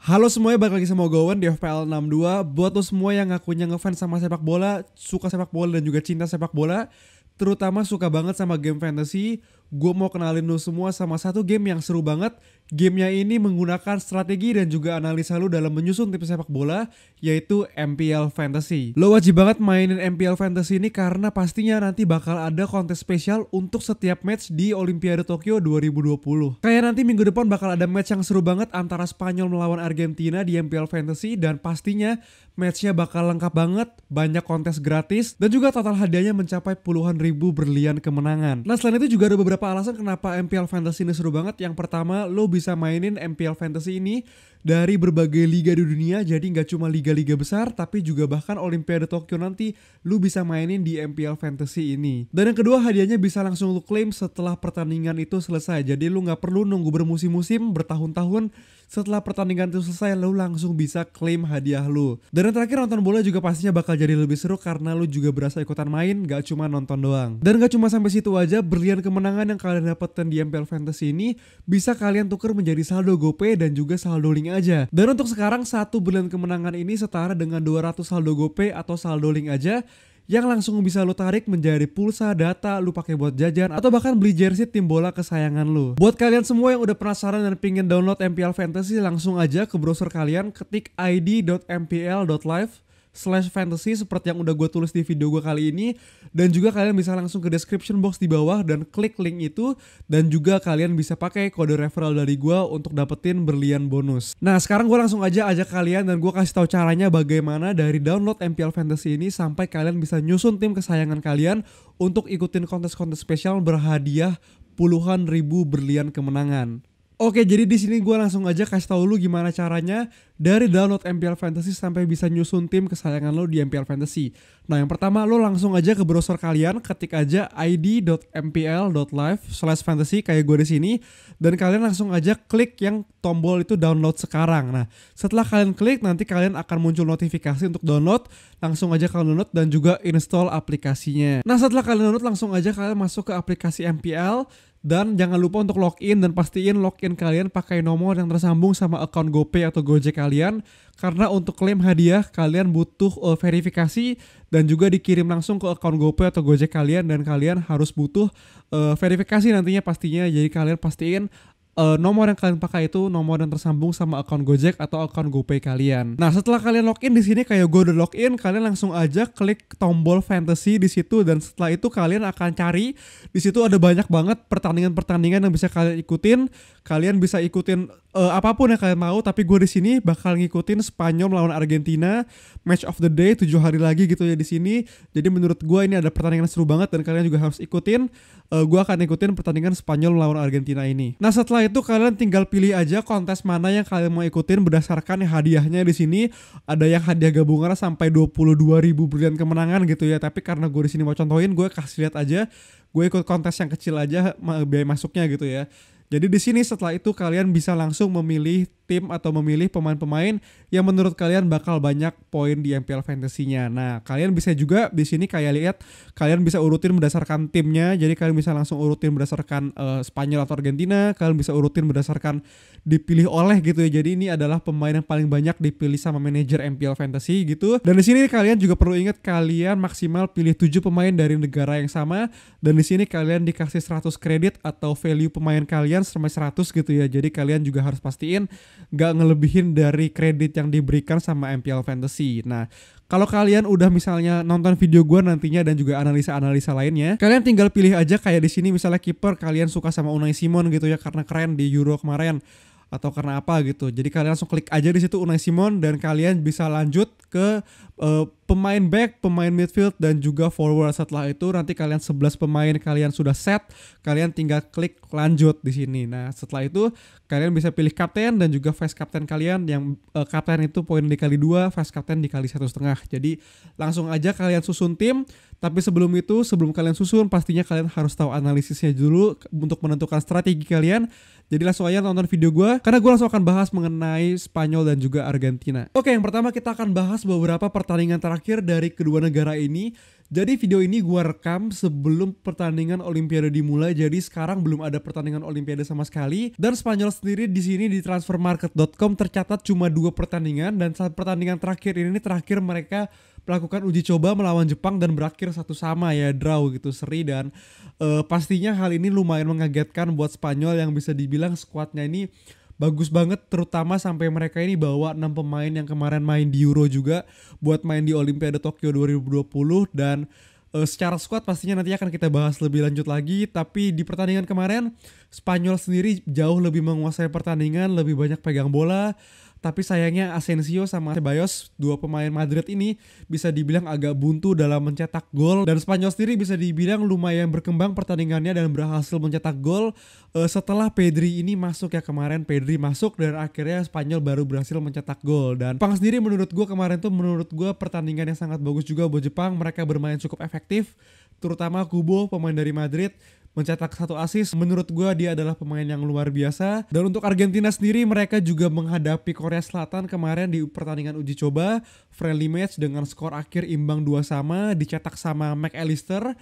Halo semuanya, balik lagi sama gue Owen di FPL 62. Buat lo semua yang ngakunya ngefans sama sepak bola, suka sepak bola dan juga cinta sepak bola, terutama suka banget sama game fantasy, gue mau kenalin lo semua sama satu game yang seru banget. Gamenya ini menggunakan strategi dan juga analisa lo dalam menyusun tim sepak bola, yaitu MPL Fantasy. Lo wajib banget mainin MPL Fantasy ini karena pastinya nanti bakal ada kontes spesial untuk setiap match di Olimpiade Tokyo 2020. Kayak nanti minggu depan bakal ada match yang seru banget antara Spanyol melawan Argentina di MPL Fantasy, dan pastinya matchnya bakal lengkap banget, banyak kontes gratis, dan juga total hadiahnya mencapai puluhan ribu berlian kemenangan. Nah, selain itu juga ada beberapa alasan kenapa MPL Fantasy ini seru banget. Yang pertama, lo bisa mainin MPL Fantasy ini dari berbagai liga di dunia, jadi nggak cuma liga-liga besar, tapi juga bahkan Olimpiade Tokyo nanti lu bisa mainin di MPL Fantasy ini. Dan yang kedua, hadiahnya bisa langsung lu claim setelah pertandingan itu selesai, jadi lu nggak perlu nunggu bermusim-musim, bertahun-tahun. Setelah pertandingan itu selesai, lu langsung bisa claim hadiah lu. Dan yang terakhir, nonton bola juga pastinya bakal jadi lebih seru karena lu juga berasa ikutan main, gak cuma nonton doang. Dan gak cuma sampai situ aja, berlian kemenangan yang kalian dapetin di MPL Fantasy ini bisa kalian tuker menjadi saldo GoPay dan juga saldo link aja. Dan untuk sekarang, satu berlian kemenangan ini setara dengan 200 saldo GoPay atau saldo link aja, yang langsung bisa lo tarik menjadi pulsa, data, lu pakai buat jajan, atau bahkan beli jersey tim bola kesayangan lu. Buat kalian semua yang udah penasaran dan pengen download MPL Fantasy, langsung aja ke browser kalian, ketik id.mpl.live/fantasy seperti yang udah gue tulis di video gue kali ini, dan juga kalian bisa langsung ke description box di bawah dan klik link itu, dan juga kalian bisa pakai kode referral dari gue untuk dapetin berlian bonus. Nah, sekarang gue langsung aja ajak kalian dan gue kasih tahu caranya bagaimana dari download MPL Fantasy ini sampai kalian bisa nyusun tim kesayangan kalian untuk ikutin kontes-kontes spesial berhadiah puluhan ribu berlian kemenangan. Oke, jadi di sini gue langsung aja kasih tahu lu gimana caranya dari download MPL Fantasy sampai bisa nyusun tim kesayangan lo di MPL Fantasy. Nah, yang pertama, lo langsung aja ke browser kalian, ketik aja id.mpl.live/fantasy kayak gue di sini, dan kalian langsung aja klik yang tombol itu download sekarang. Nah, setelah kalian klik, nanti kalian akan muncul notifikasi untuk download. Langsung aja kalian download dan juga install aplikasinya. Nah, setelah kalian download, langsung aja kalian masuk ke aplikasi MPL. Dan jangan lupa untuk login, dan pastiin login kalian pakai nomor yang tersambung sama akun GoPay atau Gojek kalian. Karena untuk klaim hadiah kalian butuh verifikasi dan juga dikirim langsung ke akun GoPay atau Gojek kalian, dan kalian harus butuh verifikasi nantinya pastinya. Jadi kalian pastiin nomor yang kalian pakai itu nomor yang tersambung sama akun Gojek atau akun GoPay kalian. Nah, setelah kalian login di sini kayak gue udah login, kalian langsung aja klik tombol fantasy di situ, dan setelah itu kalian akan cari di situ ada banyak banget pertandingan-pertandingan yang bisa kalian ikutin. Kalian bisa ikutin apapun yang kalian mau, tapi gue di sini bakal ngikutin Spanyol melawan Argentina, match of the day 7 hari lagi gitu ya di sini. Jadi menurut gue ini ada pertandingan seru banget dan kalian juga harus ikutin. Gue akan ikutin pertandingan Spanyol melawan Argentina ini. Nah, setelah itu kalian tinggal pilih aja kontes mana yang kalian mau ikutin berdasarkan hadiahnya. Di sini ada yang hadiah gabungan sampai 22.000 berlian kemenangan gitu ya. Tapi karena gue di sini mau contohin, gue kasih lihat aja. Gue ikut kontes yang kecil aja biaya masuknya gitu ya. Jadi di sini setelah itu kalian bisa langsung memilih tim atau memilih pemain-pemain yang menurut kalian bakal banyak poin di MPL Fantasy-nya. Nah, kalian bisa juga di sini kayak lihat, kalian bisa urutin berdasarkan timnya. Jadi kalian bisa langsung urutin berdasarkan Spanyol atau Argentina. Kalian bisa urutin berdasarkan dipilih oleh gitu ya. Jadi ini adalah pemain yang paling banyak dipilih sama manajer MPL Fantasy gitu. Dan di sini kalian juga perlu ingat, kalian maksimal pilih 7 pemain dari negara yang sama. Dan di sini kalian dikasih 100 kredit atau value pemain kalian sampai 100 gitu ya. Jadi kalian juga harus pastiin gak ngelebihin dari kredit yang diberikan sama MPL Fantasy. Nah, kalau kalian udah misalnya nonton video gue nantinya dan juga analisa-analisa lainnya, kalian tinggal pilih aja kayak di sini misalnya kiper kalian suka sama Unai Simon gitu ya karena keren di Euro kemarin atau karena apa gitu. Jadi kalian langsung klik aja di situ Unai Simon, dan kalian bisa lanjut ke pemain back, pemain midfield, dan juga forward. Setelah itu nanti kalian 11 pemain kalian sudah set, kalian tinggal klik lanjut di sini. Nah, setelah itu kalian bisa pilih kapten dan juga vice kapten kalian, yang kapten itu poin dikali 2, vice kapten dikali 1,5. Jadi langsung aja kalian susun tim. Tapi sebelum itu, sebelum kalian susun, pastinya kalian harus tahu analisisnya dulu untuk menentukan strategi kalian. Jadi langsung aja nonton video gue, karena gue langsung akan bahas mengenai Spanyol dan juga Argentina. Oke, yang pertama kita akan bahas beberapa pertandingan terakhir dari kedua negara ini. Jadi video ini gua rekam sebelum pertandingan Olimpiade dimulai. Jadi sekarang belum ada pertandingan Olimpiade sama sekali. Dan Spanyol sendiri di sini di transfermarket.com tercatat cuma 2 pertandingan, dan saat pertandingan terakhir ini terakhir mereka melakukan uji coba melawan Jepang dan berakhir 1-1 ya, draw gitu, seri. Dan pastinya hal ini lumayan mengagetkan buat Spanyol yang bisa dibilang skuadnya ini bagus banget, terutama sampai mereka ini bawa 6 pemain yang kemarin main di Euro juga buat main di Olimpiade Tokyo 2020. Dan secara squad pastinya nanti akan kita bahas lebih lanjut lagi. Tapi di pertandingan kemarin Spanyol sendiri jauh lebih menguasai pertandingan, lebih banyak pegang bola. Tapi sayangnya Asensio sama Ceballos, 2 pemain Madrid ini bisa dibilang agak buntu dalam mencetak gol. Dan Spanyol sendiri bisa dibilang lumayan berkembang pertandingannya dan berhasil mencetak gol setelah Pedri ini masuk ya. Kemarin Pedri masuk dan akhirnya Spanyol baru berhasil mencetak gol. Dan Jepang sendiri menurut gue kemarin tuh pertandingan yang sangat bagus juga buat Jepang. Mereka bermain cukup efektif, terutama Kubo, pemain dari Madrid, mencetak 1 assist. Menurut gue dia adalah pemain yang luar biasa. Dan untuk Argentina sendiri, mereka juga menghadapi Korea Selatan kemarin di pertandingan uji coba friendly match dengan skor akhir imbang 2-2, dicetak sama McAllister,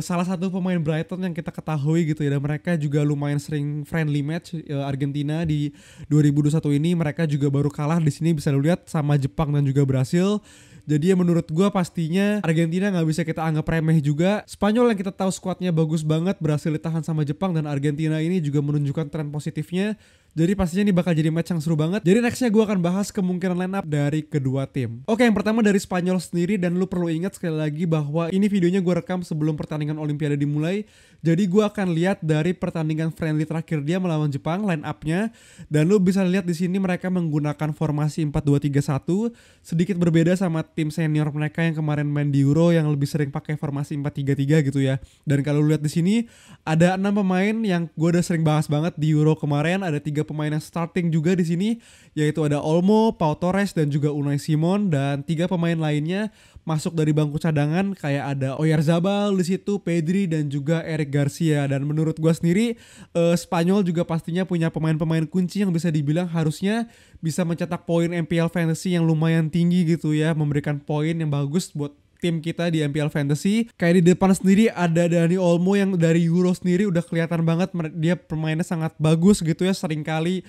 salah satu pemain Brighton yang kita ketahui gitu ya. Dan mereka juga lumayan sering friendly match. Argentina di 2021 ini mereka juga baru kalah di sini, bisa dilihat, sama Jepang dan juga Brasil. Jadi ya menurut gue pastinya Argentina gak bisa kita anggap remeh juga. Spanyol yang kita tahu skuadnya bagus banget, berhasil ditahan sama Jepang, dan Argentina ini juga menunjukkan tren positifnya. Jadi pastinya ini bakal jadi match yang seru banget. Jadi nextnya gue akan bahas kemungkinan line up dari kedua tim. Oke, yang pertama dari Spanyol sendiri, dan lu perlu ingat sekali lagi bahwa ini videonya gue rekam sebelum pertandingan Olimpiade dimulai. Jadi gue akan lihat dari pertandingan friendly terakhir dia melawan Jepang line up-nya, dan lu bisa lihat di sini mereka menggunakan formasi 4-2-3-1, sedikit berbeda sama tim senior mereka yang kemarin main di Euro yang lebih sering pakai formasi 4-3-3 gitu ya. Dan kalau lu lihat di sini ada 6 pemain yang gue udah sering bahas banget di Euro kemarin. Ada 3 pemain yang starting juga di sini, yaitu ada Olmo, Pau Torres, dan juga Unai Simon. Dan 3 pemain lainnya masuk dari bangku cadangan, kayak ada Oyarzabal di situ, Pedri, dan juga Eric Garcia. Dan menurut gue sendiri Spanyol juga pastinya punya pemain-pemain kunci yang bisa dibilang harusnya bisa mencetak poin MPL Fantasy yang lumayan tinggi gitu ya, memberikan poin yang bagus buat tim kita di MPL Fantasy. Kayak di depan sendiri ada Dani Olmo yang dari Euro sendiri udah kelihatan banget dia permainnya sangat bagus gitu ya, seringkali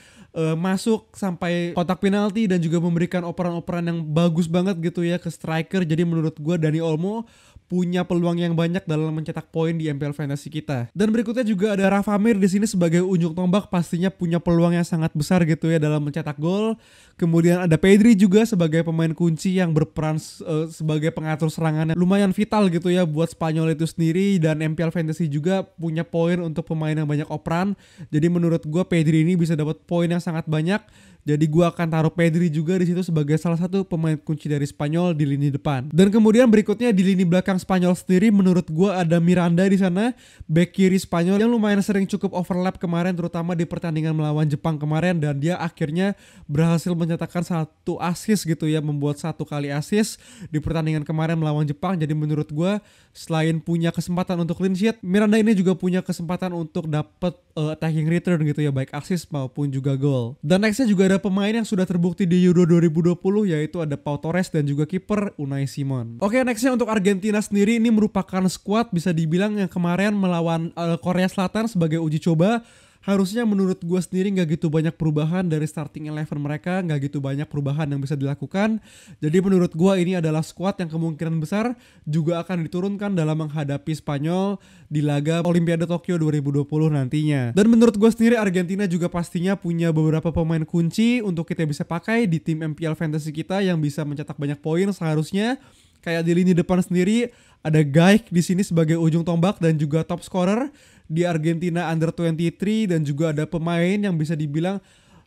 masuk sampai kotak penalti dan juga memberikan operan-operan yang bagus banget gitu ya ke striker. Jadi menurut gue Dani Olmo punya peluang yang banyak dalam mencetak poin di MPL Fantasy kita. Dan berikutnya juga ada Rafa Mir di sini sebagai ujung tombak, pastinya punya peluang yang sangat besar gitu ya dalam mencetak gol. Kemudian ada Pedri juga sebagai pemain kunci yang berperan sebagai pengatur serangannya lumayan vital gitu ya buat Spanyol itu sendiri. Dan MPL Fantasy juga punya poin untuk pemain yang banyak operan. Jadi menurut gue Pedri ini bisa dapat poin yang sangat banyak. Jadi gue akan taruh Pedri juga di situ sebagai salah satu pemain kunci dari Spanyol di lini depan. Dan kemudian berikutnya di lini belakang Spanyol sendiri, menurut gue ada Miranda di sana, bek kiri Spanyol yang lumayan sering cukup overlap kemarin, terutama di pertandingan melawan Jepang kemarin, dan dia akhirnya berhasil mencetakkan 1 assist gitu ya, membuat 1 kali assist di pertandingan kemarin melawan Jepang. Jadi menurut gue selain punya kesempatan untuk clean sheet, Miranda ini juga punya kesempatan untuk dapat attacking return gitu ya, baik assist maupun juga gol. Dan nextnya juga ada pemain yang sudah terbukti di Euro 2020, yaitu ada Pau Torres dan juga kiper Unai Simon. Oke, nextnya untuk Argentina sendiri, ini merupakan squad bisa dibilang yang kemarin melawan Korea Selatan sebagai uji coba. Harusnya menurut gue sendiri gak gitu banyak perubahan dari starting 11 mereka, gak gitu banyak perubahan yang bisa dilakukan. Jadi menurut gue ini adalah squad yang kemungkinan besar juga akan diturunkan dalam menghadapi Spanyol di laga Olimpiade Tokyo 2020 nantinya. Dan menurut gue sendiri Argentina juga pastinya punya beberapa pemain kunci untuk kita bisa pakai di tim MPL Fantasy kita yang bisa mencetak banyak poin seharusnya. Kayak di lini depan sendiri ada Gaik di sini sebagai ujung tombak dan juga top scorer di Argentina Under-23, dan juga ada pemain yang bisa dibilang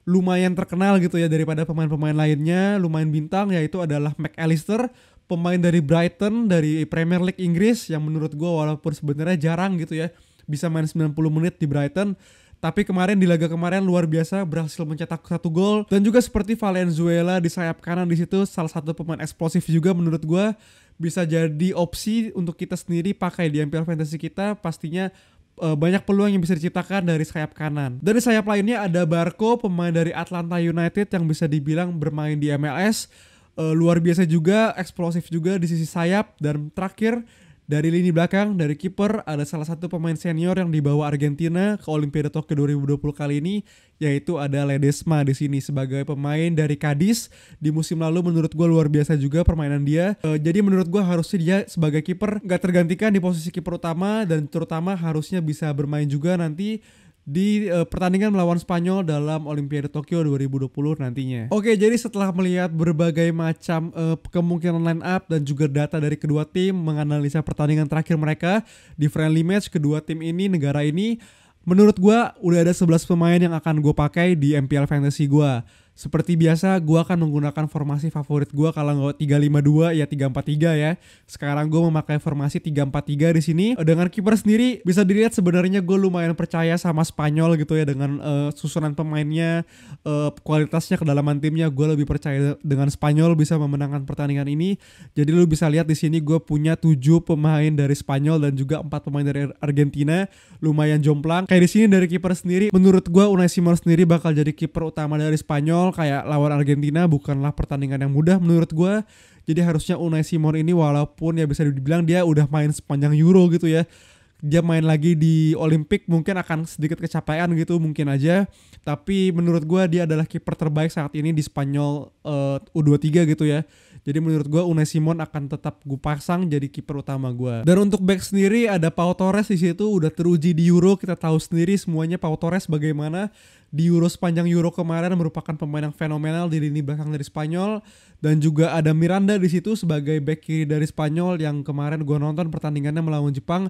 lumayan terkenal gitu ya daripada pemain-pemain lainnya, lumayan bintang, yaitu adalah McAllister, pemain dari Brighton dari Premier League Inggris yang menurut gue walaupun sebenarnya jarang gitu ya bisa main 90 menit di Brighton, tapi kemarin di laga kemarin luar biasa berhasil mencetak 1 gol. Dan juga seperti Valenzuela di sayap kanan di situ, salah satu pemain eksplosif juga menurut gue bisa jadi opsi untuk kita sendiri pakai di MPL Fantasy kita. Pastinya banyak peluang yang bisa diciptakan dari sayap kanan. Dari sayap lainnya ada Barco, pemain dari Atlanta United yang bisa dibilang bermain di MLS. luar biasa juga, eksplosif juga di sisi sayap. Dan terakhir dari lini belakang, dari kiper ada salah satu pemain senior yang dibawa Argentina ke Olimpiade Tokyo 2020 kali ini, yaitu ada Ledesma di sini sebagai pemain dari Cadiz di musim lalu. Menurut gue luar biasa juga permainan dia. Jadi menurut gue harusnya dia sebagai kiper nggak tergantikan di posisi kiper utama, dan terutama harusnya bisa bermain juga nanti di pertandingan melawan Spanyol dalam Olimpiade Tokyo 2020 nantinya. Oke, jadi setelah melihat berbagai macam kemungkinan line up dan juga data dari kedua tim, menganalisa pertandingan terakhir mereka di friendly match kedua tim ini, negara ini, menurut gua udah ada 11 pemain yang akan gue pakai di MPL Fantasy gua. Seperti biasa, gue akan menggunakan formasi favorit gue. Kalau nggak 3-5-2 ya 3-4-3 ya. Sekarang gue memakai formasi 3-4-3 di sini. Dengan kiper sendiri bisa dilihat sebenarnya gue lumayan percaya sama Spanyol gitu ya, dengan susunan pemainnya, kualitasnya, kedalaman timnya. Gue lebih percaya dengan Spanyol bisa memenangkan pertandingan ini. Jadi lu bisa lihat di sini gue punya 7 pemain dari Spanyol dan juga 4 pemain dari Argentina. Lumayan jomplang. Kayak di sini dari kiper sendiri, menurut gue Unai Simon sendiri bakal jadi kiper utama dari Spanyol. Kayak lawan Argentina bukanlah pertandingan yang mudah menurut gue. Jadi harusnya Unai Simon ini, walaupun ya bisa dibilang dia udah main sepanjang Euro gitu ya, dia main lagi di Olimpik mungkin akan sedikit kecapean gitu mungkin aja. Tapi menurut gue dia adalah kiper terbaik saat ini di Spanyol U23 gitu ya. Jadi menurut gue Unai Simon akan tetap gue pasang jadi kiper utama gue. Dan untuk back sendiri ada Pau Torres di situ, udah teruji di Euro. Kita tahu sendiri semuanya Pau Torres bagaimana di Euro, sepanjang Euro kemarin merupakan pemain yang fenomenal di lini belakang dari Spanyol. Dan juga ada Miranda di situ sebagai back kiri dari Spanyol yang kemarin gue nonton pertandingannya melawan Jepang.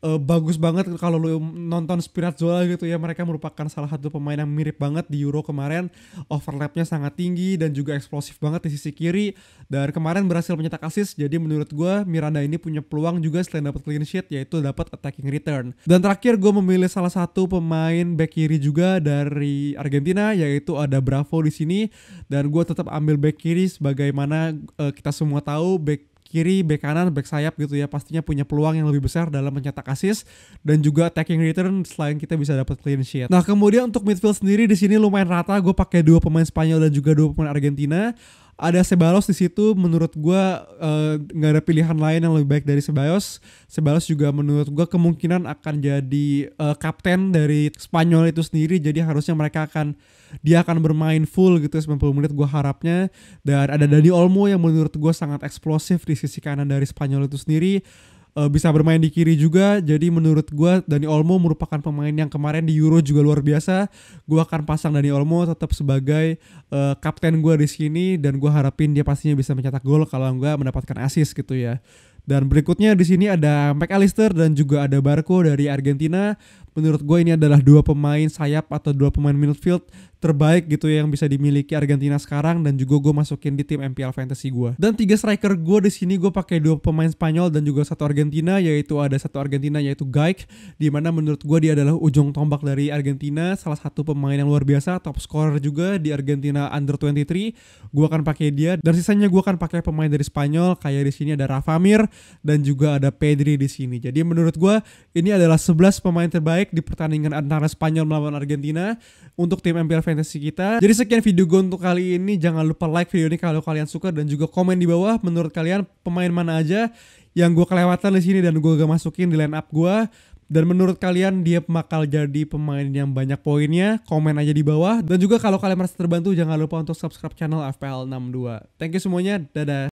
Bagus banget kalau lu nonton Spinazzola gitu ya. Mereka merupakan salah satu pemain yang mirip banget di Euro kemarin. Overlapnya sangat tinggi dan juga eksplosif banget di sisi kiri. Dan kemarin berhasil mencetak assist. Jadi menurut gue Miranda ini punya peluang juga selain dapat clean sheet, yaitu dapat attacking return. Dan terakhir gue memilih salah satu pemain back kiri juga dari Argentina, yaitu ada Bravo di sini. Dan gue tetap ambil back kiri sebagaimana kita semua tahu back kiri, bek kanan, bek sayap gitu ya, pastinya punya peluang yang lebih besar dalam mencetak assist dan juga attacking return selain kita bisa dapat clean sheet. Nah, kemudian untuk midfield sendiri di sini lumayan rata. Gue pakai 2 pemain Spanyol dan juga 2 pemain Argentina. Ada Ceballos di situ, menurut gue nggak ada pilihan lain yang lebih baik dari Ceballos. Ceballos juga menurut gue kemungkinan akan jadi kapten dari Spanyol itu sendiri. Jadi harusnya dia akan bermain full gitu 90 menit gue harapnya. Dan ada Dani Olmo yang menurut gue sangat eksplosif di sisi kanan dari Spanyol itu sendiri. Bisa bermain di kiri juga. Jadi menurut gue Dani Olmo merupakan pemain yang kemarin di Euro juga luar biasa. Gue akan pasang Dani Olmo tetap sebagai kapten gue di sini, dan gue harapin dia pastinya bisa mencetak gol kalau enggak mendapatkan assist gitu ya. Dan berikutnya di sini ada McAllister dan juga ada Barco dari Argentina. Menurut gue ini adalah 2 pemain sayap atau 2 pemain midfield terbaik gitu ya yang bisa dimiliki Argentina sekarang, dan juga gue masukin di tim MPL Fantasy gue. Dan 3 striker gue di sini gue pakai 2 pemain Spanyol dan juga 1 Argentina, yaitu ada 1 Argentina yaitu Gaik, di mana menurut gue dia adalah ujung tombak dari Argentina, salah satu pemain yang luar biasa, top scorer juga di Argentina Under 23. Gue akan pakai dia, dan sisanya gue akan pakai pemain dari Spanyol. Kayak di sini ada Rafa Mir dan juga ada Pedri di sini. Jadi menurut gue ini adalah 11 pemain terbaik di pertandingan antara Spanyol melawan Argentina untuk tim MPL Fantasy kita. Jadi sekian video gue untuk kali ini. Jangan lupa like video ini kalau kalian suka, dan juga komen di bawah menurut kalian pemain mana aja yang gue kelewatan di sini dan gue gak masukin di line up gue. Dan menurut kalian dia bakal jadi pemain yang banyak poinnya. Komen aja di bawah. Dan juga kalau kalian merasa terbantu, jangan lupa untuk subscribe channel FPL 62. Thank you semuanya. Dadah.